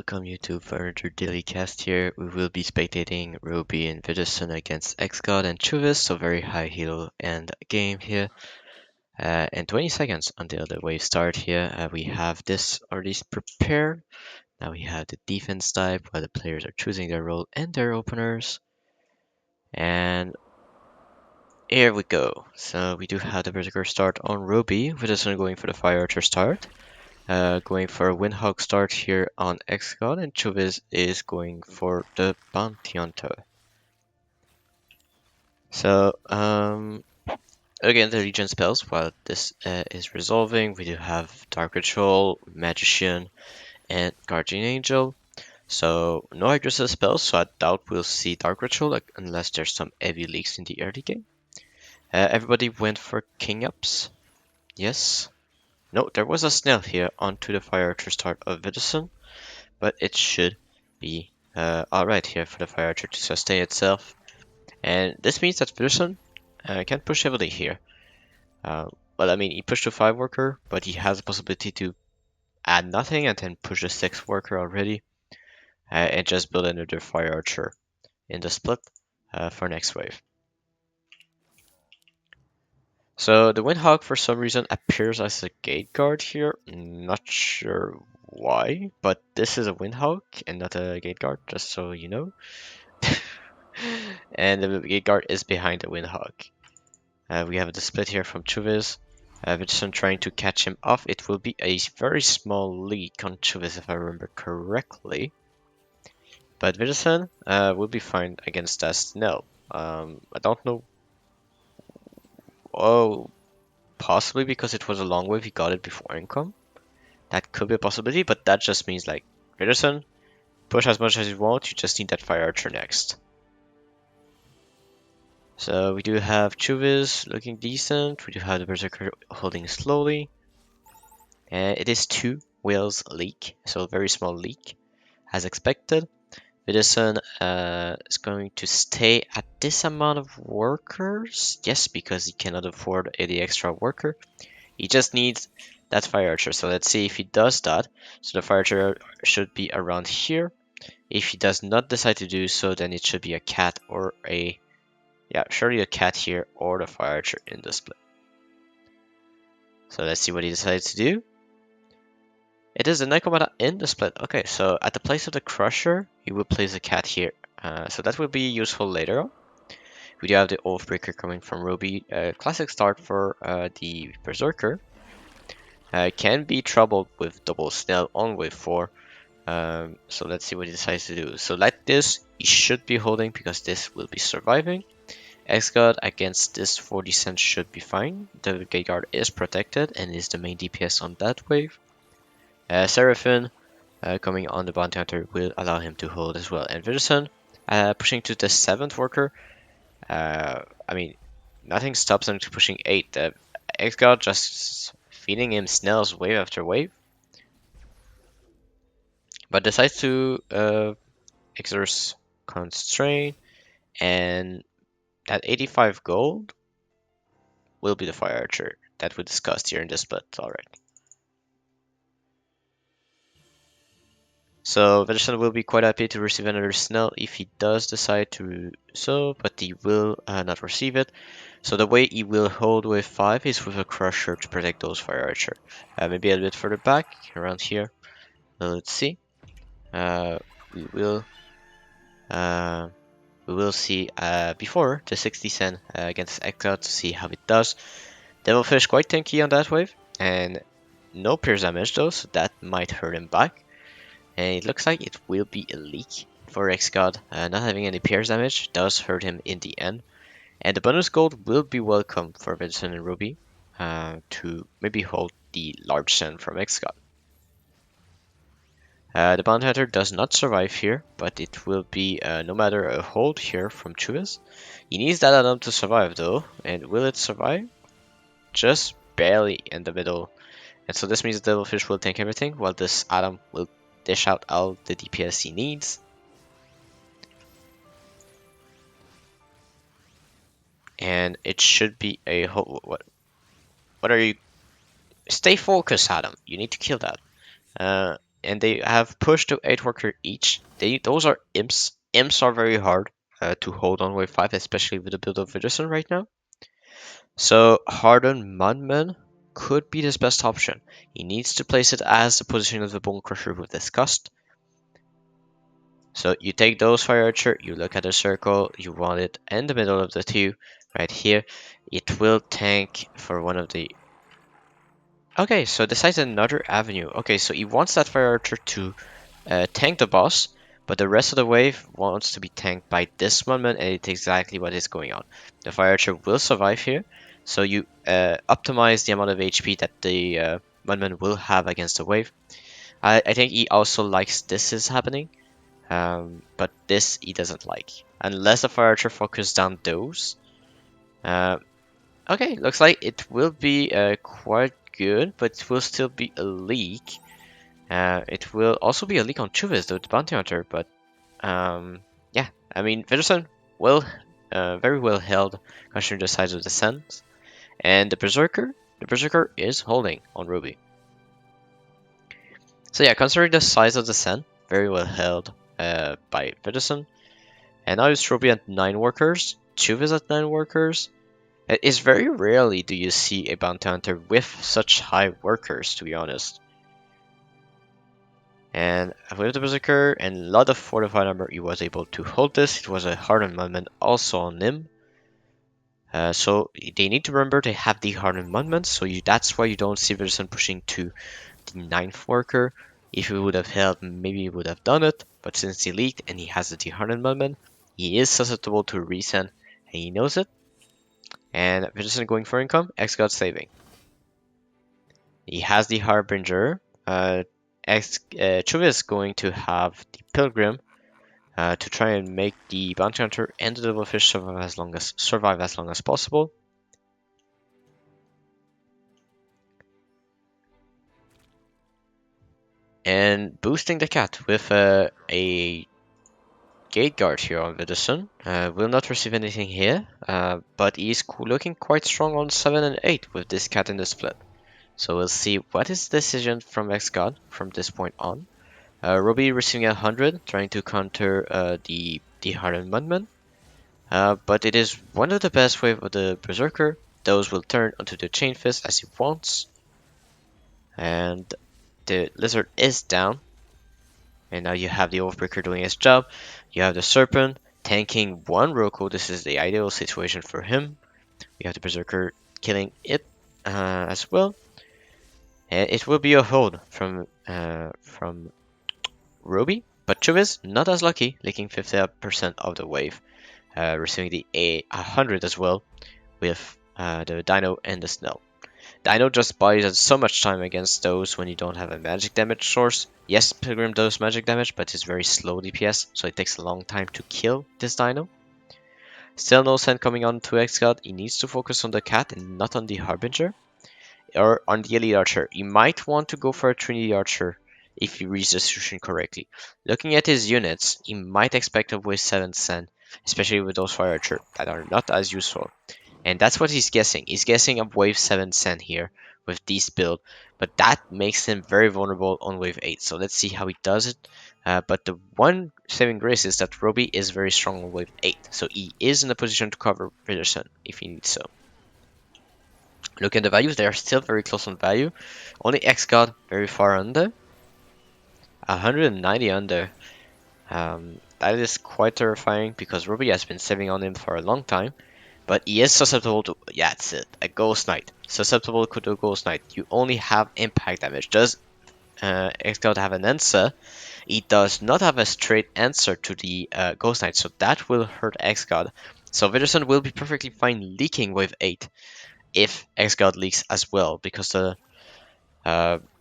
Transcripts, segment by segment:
welcome you to further daily cast here. We will be spectating Robie and Widderson against X-God and Tjuvis, so very high heal and game here. And 20 seconds until the wave start here. We have this already prepared. Now we have the defense type where the players are choosing their role and their openers. And here we go. So we do have the Berserker start on Robie, Widderson going for the Fire Archer start. Going for a Windhawk start here on X-God, and Tjuvis is going for the Bounty Hunter. So, again, the Legion spells, while this is resolving, we do have Dark Ritual, Magician, and Guardian Angel. So, no aggressive spells, so I doubt we'll see Dark Ritual, unless there's some heavy leaks in the early game. Everybody went for King Ups. Yes. No, there was a snail here onto the Fire Archer start of Widderson, but it should be alright here for the Fire Archer to sustain itself. And this means that Widderson can push heavily here. Well, I mean, he pushed the 5 worker, but he has the possibility to add nothing and then push the 6 worker already and just build another Fire Archer in the split for next wave. So the Windhawk for some reason appears as a gate guard here. Not sure why, but this is a Windhawk and not a gate guard, just so you know. And the gate guard is behind the Windhawk. We have the split here from Tjuvis. Widderson trying to catch him off. It will be a very small leak on Tjuvis if I remember correctly. But Widderson will be fine against that Snell. I don't know. Oh, possibly because it was a long wave, he got it before income. That could be a possibility, but that just means like, Widderson, push as much as you want, you just need that Fire Archer next. So we do have Tjuvis looking decent, we do have the Berserker holding slowly. It is 2 whales leak, so a very small leak, as expected. Widderson is going to stay at this amount of workers, yes, because he cannot afford any extra worker. He just needs that Fire Archer, so let's see if he does that. So the Fire Archer should be around here. If he does not decide to do so, then it should be a cat or a... Yeah, surely a cat here or the Fire Archer in the split. So let's see what he decides to do. It is a Necromata in the split. Okay, so at the place of the Crusher, he will place a cat here. So that will be useful later on. We do have the Oathbreaker coming from Robie. Classic start for the Berserker. Can be troubled with double Snell on wave 4. So let's see what he decides to do. So like this, he should be holding because this will be surviving. X-God against this 40 cents should be fine. The Gate Guard is protected and is the main DPS on that wave. Seraphim coming on the Bounty Hunter will allow him to hold as well. And Widderson pushing to the 7th worker. I mean, nothing stops him to pushing 8. X-God just feeding him Snell's wave after wave. But decides to exert constraint, and that 85 gold will be the Fire Archer that we discussed here in this split already. So Widderson will be quite happy to receive another Snell if he does decide to so, but he will not receive it. So the way he will hold wave 5 is with a Crusher to protect those Fire Archer. Maybe a little bit further back, around here. Let's see. We will see before the 60 cent against Ekka to see how it does. Devilfish quite tanky on that wave, and no pierce damage though, so that might hurt him back. And it looks like it will be a leak for X-God. Not having any pierce damage does hurt him in the end. And the bonus gold will be welcome for Widderson and Robie to maybe hold the large send from X-God. The Bounty Hunter does not survive here, but it will be no matter a hold here from Tjuvis. He needs that Adam to survive though, and will it survive? Just barely in the middle. And so this means the Devilfish will tank everything, while this Adam will dish out all the DPS he needs. And it should be a what are you? Stay focused, Adam. You need to kill that. and they have pushed to 8 worker each. Those are imps. Imps are very hard to hold on wave 5, especially with the build of Widderson right now. So Hardened Mudman could be his best option. He needs to place it as the position of the Bone Crusher we've discussed. So you take those Fire Archer, you look at the circle, you want it in the middle of the two, right here. It will tank for one of the... Okay, so this is another avenue. Okay, so he wants that Fire Archer to tank the boss, but the rest of the wave wants to be tanked by this Mudman, and it's exactly what is going on. The Fire Archer will survive here, so you optimize the amount of HP that the Mudman will have against the wave. I think he also likes this is happening. But this he doesn't like. Unless the Fire Archer focuses down those. Okay, looks like it will be quite good, but it will still be a leak. It will also be a leak on Tjuvis, the Bounty Hunter, but yeah, I mean, Widderson will very well held considering the size of the Suns. And the Berserker is holding on Robie. So yeah, considering the size of the Sun, very well held by Widderson. And now it's Robie at 9 workers, Tjuvis at 9 workers. It's very rarely do you see a Bounty Hunter with such high workers, to be honest. And with the Berserker and a lot of fortified armor, he was able to hold this. It was a hardened Mudman also on him. So they need to remember they have the hardened Mudman, so that's why you don't see Widderson pushing to the 9th worker. If he would have held, maybe he would have done it, but since he leaked and he has the dehardened Mudman, he is susceptible to resend, and he knows it. And Widderson going for income, X-God saving. He has the Harbinger. Tjuvis going to have the Pilgrim to try and make the Bounty Hunter and the Devilfish survive as long as possible. And boosting the cat with a Gate Guard here on Widderson. Will not receive anything here, but he's looking quite strong on 7 and 8 with this cat in the split. So we'll see what is the decision from X-God from this point on. Robie receiving 100, trying to counter the hardened Mudman. But it is one of the best waves of the Berserker. Those will turn onto the Chain Fist as he wants. And the Lizard is down. And now you have the Oathbreaker doing his job. You have the Serpent tanking one Roku. This is the ideal situation for him. You have the Berserker killing it as well. And it will be a hold from Robie, but Tjuvis not as lucky, leaking 50% of the wave, receiving the 100 as well with the Dino and the Snell. Dino just buys us so much time against those when you don't have a magic damage source. Yes, Pilgrim does magic damage, but it's very slow DPS, so it takes a long time to kill this Dino. Still no send coming on to X-God. He needs to focus on the cat and not on the Harbinger. Or on the Elite Archer. You might want to go for a Trinity Archer if you reads the solution correctly. Looking at his units, he might expect a wave 7 send, especially with those Fire Archer that are not as useful. And that's what he's guessing. He's guessing a wave 7 send here with this build, but that makes him very vulnerable on wave 8. So let's see how he does it. But the one saving grace is that Robie is very strong on wave 8, so he is in a position to cover Widderson if he needs so. Look at the values, they are still very close on value. Only X-God very far under. 190 under. That is quite terrifying because Robie has been saving on him for a long time. But he is susceptible to, yeah, that's it, a Ghost Knight. Susceptible to a Ghost Knight. You only have impact damage. Does X-God have an answer? He does not have a straight answer to the Ghost Knight, so that will hurt X-God. So Widderson will be perfectly fine leaking wave 8. If X-God leaks as well, because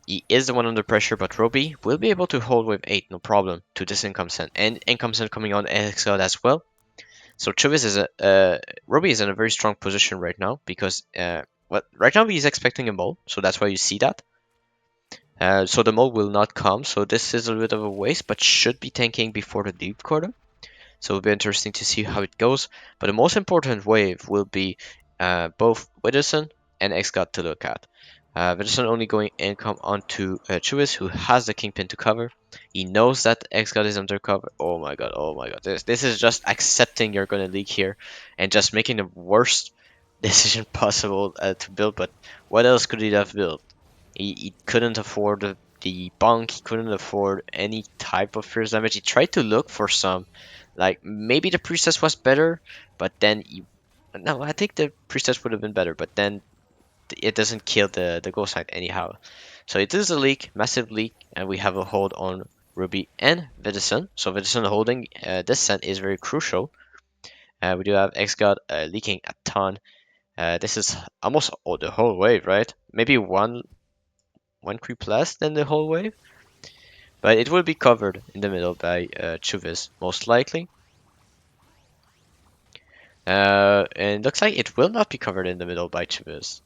he is the one under pressure, but Robie will be able to hold wave 8, no problem, to this income send. And income send coming on X-God as well. So Tjuvis is Robie is in a very strong position right now, because right now he's expecting a mole, so that's why you see that. So the mole will not come, so this is a bit of a waste, but should be tanking before the deep quarter. So it'll be interesting to see how it goes. But the most important wave will be both Widderson and X-God to look at. Widderson only going income onto Tjuvis, who has the Kingpin to cover. He knows that X-God is under cover. Oh my god, oh my god. This is just accepting you're going to leak here and just making the worst decision possible to build. But what else could he have built? He couldn't afford the bunk, he couldn't afford any type of fierce damage. He tried to look for some, like maybe the Priestess was better, but then no, I think the Priestess would have been better, but then it doesn't kill the ghost knight anyhow. So it is a leak, massive leak, and we have a hold on Ruby and Widderson. So Widderson holding this scent is very crucial. We do have X-God leaking a ton. This is almost the whole wave, right? Maybe one creep less than the whole wave, but it will be covered in the middle by Tjuvis, most likely. And looks like it will not be covered in the middle by Tjuvis.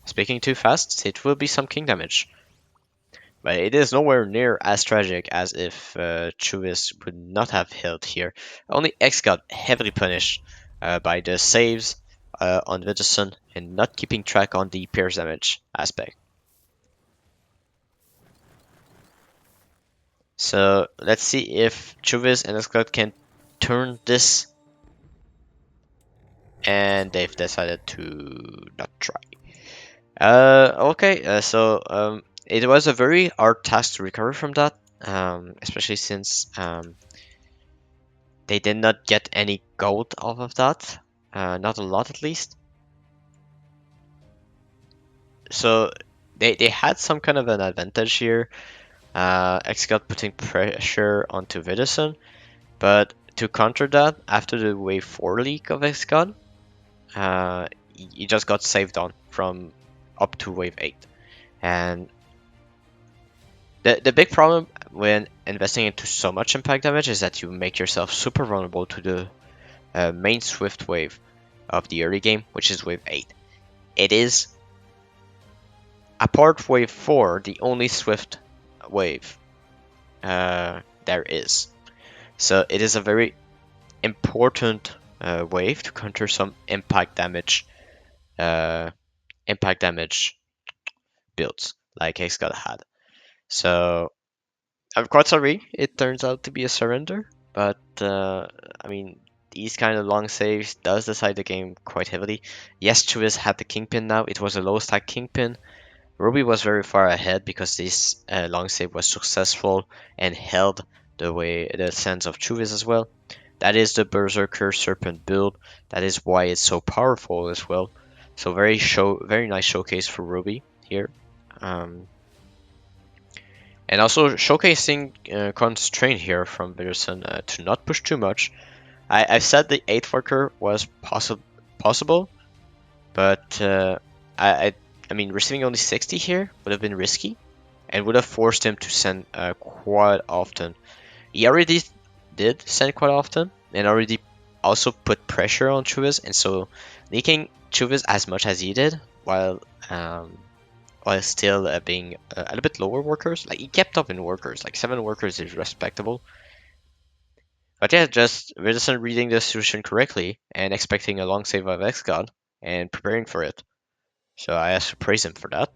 Speaking too fast, it will be some king damage. But it is nowhere near as tragic as if Tjuvis would not have held here. Only X got heavily punished by the saves on Widderson and not keeping track on the pierce damage aspect. So let's see if Tjuvis and X can turn this, and they've decided to not try. Okay, it was a very hard task to recover from that, especially since they did not get any gold off of that, not a lot at least. So they had some kind of an advantage here. Xcode putting pressure onto Widderson, but to counter that, after the wave 4 leak of Xcode, he just got saved on from up to wave 8. And the big problem when investing into so much impact damage is that you make yourself super vulnerable to the main swift wave of the early game, which is wave 8. It is, apart wave 4, the only swift wave there is. So it is a very important wave to counter some uh, impact damage builds like Hexgod had. So I'm quite sorry it turns out to be a surrender, but I mean, these kind of long saves does decide the game quite heavily. Yes, Tjuvis had the Kingpin now. It was a low stack Kingpin. Robie was very far ahead because this long save was successful and held the sense of Tjuvis as well. That is the Berserker Serpent build. That is why it's so powerful as well. So very nice showcase for Robie here. And also showcasing constraint here from Widderson to not push too much. I said the 8 worker was possible, but I mean receiving only 60 here would have been risky and would have forced him to send quite often. He already did send quite often and already also put pressure on Tjuvis, and so leaking Tjuvis as much as he did while still being a little bit lower workers. Like he kept up in workers, like 7 workers is respectable. But yeah, just Widderson reading the solution correctly and expecting a long save of X-God and preparing for it. So I have to praise him for that.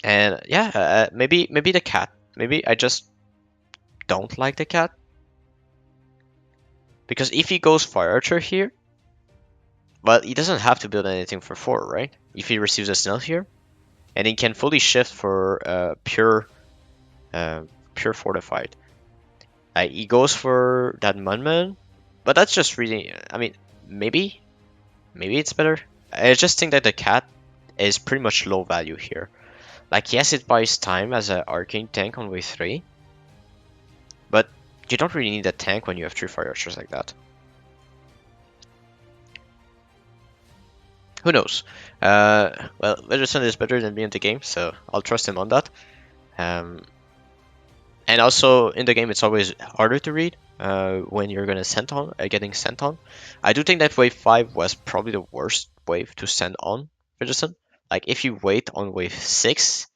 And yeah, maybe the cat. Maybe I just don't like the cat. Because if he goes Fire Archer here, well, he doesn't have to build anything for 4, right? If he receives a Snail here, and he can fully shift for pure Fortified. He goes for that Munman, but that's just really, I mean, maybe it's better. I just think that the cat is pretty much low value here. Like, yes, it buys time as an arcane tank on wave 3, but you don't really need a tank when you have 3 Fire Archers like that. Who knows? Well, Widderson is better than me in the game, so I'll trust him on that. And also in the game, it's always harder to read when you're gonna send on, getting sent on. I do think that wave 5 was probably the worst wave to send on Widderson. Like if you wait on wave 6,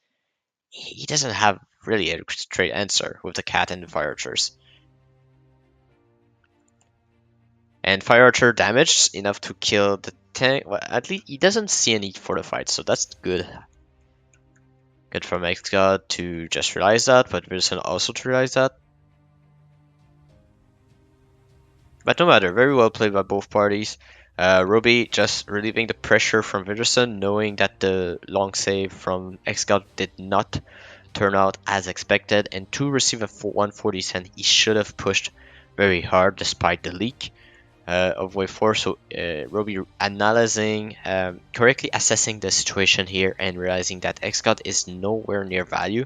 he doesn't have really a straight answer with the cat and the fire archers. And Fire Archer damaged enough to kill the tank. Well, at least he doesn't see any fortified, so that's good. Good from X-God to just realize that, but Widderson also to realize that. But no matter, very well played by both parties. Robie just relieving the pressure from Widderson, knowing that the long save from X-God did not turn out as expected, and to receive a 140 cent, he should have pushed very hard despite the leak of wave 4. So Robie analyzing, correctly assessing the situation here and realizing that X-God is nowhere near value.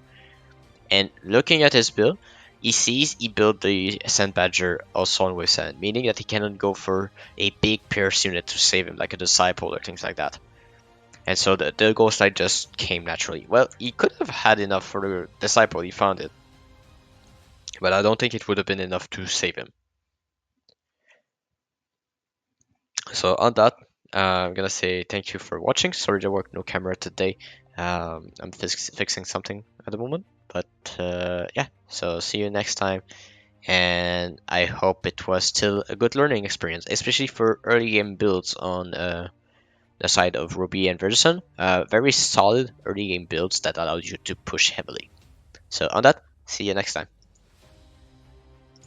And looking at his build, he sees he built the Sand Badger also on wave 7, meaning that he cannot go for a big Pierce unit to save him, like a Disciple or things like that. And so the Ghost Light just came naturally. Well, he could have had enough for the Disciple, he found it. But I don't think it would have been enough to save him. So on that, I'm gonna say thank you for watching. Sorry there was no camera today. I'm fixing something at the moment. But yeah, so see you next time. And I hope it was still a good learning experience, especially for early game builds on the side of Robie and Widderson. Very solid early game builds that allows you to push heavily. So on that, see you next time.